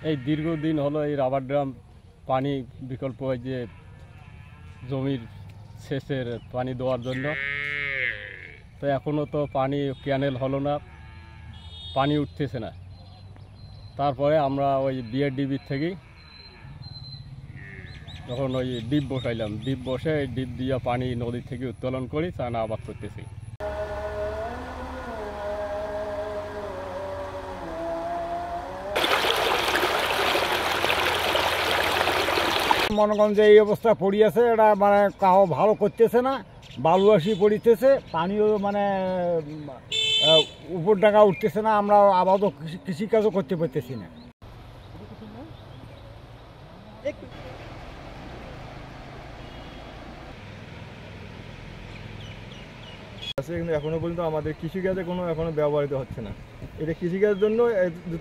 এই দীর্ঘদিন হলো এই রাবার ড্রাম পানি বিকল্প হয় যে জমির সেচের পানি দেওয়ার জন্য। তো এখনও তো পানি ক্যানেল হলো না, পানি উঠতেছে না। তারপরে আমরা ওই বিআরডিবির থেকেই তখন ওই ডিপ বসাইলাম, ডিপ বসে এই ডিপ দিয়ে পানি নদী থেকে উত্তোলন করি, চায়না আবাদ করতেছি। মনে করেন যে এই অবস্থা পড়িয়েছে, এটা মানে কাউ ভালো করতেছে না, বালু আসি পড়িতেছে, পানিও মানে উপর ডাকা উঠতেছে না, আমরা আবাদও কৃষিকাজও করতে পারতেছি না। কিন্তু এখনো পর্যন্ত আমাদের কৃষিকাজে কোনো এখনো ব্যবহৃত হচ্ছে না। এটা কৃষিকাজের জন্য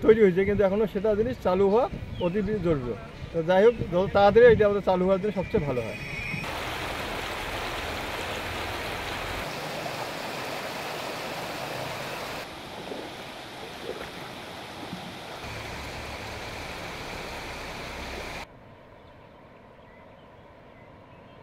তৈরি হয়েছে, কিন্তু এখনো সেটা জিনিস চালু হওয়া অতি জরুরি। তো যাই হোক, যত তাড়াতাড়ি এটা আমাদের চালু হওয়ার জন্য সবচেয়ে ভালো হয়।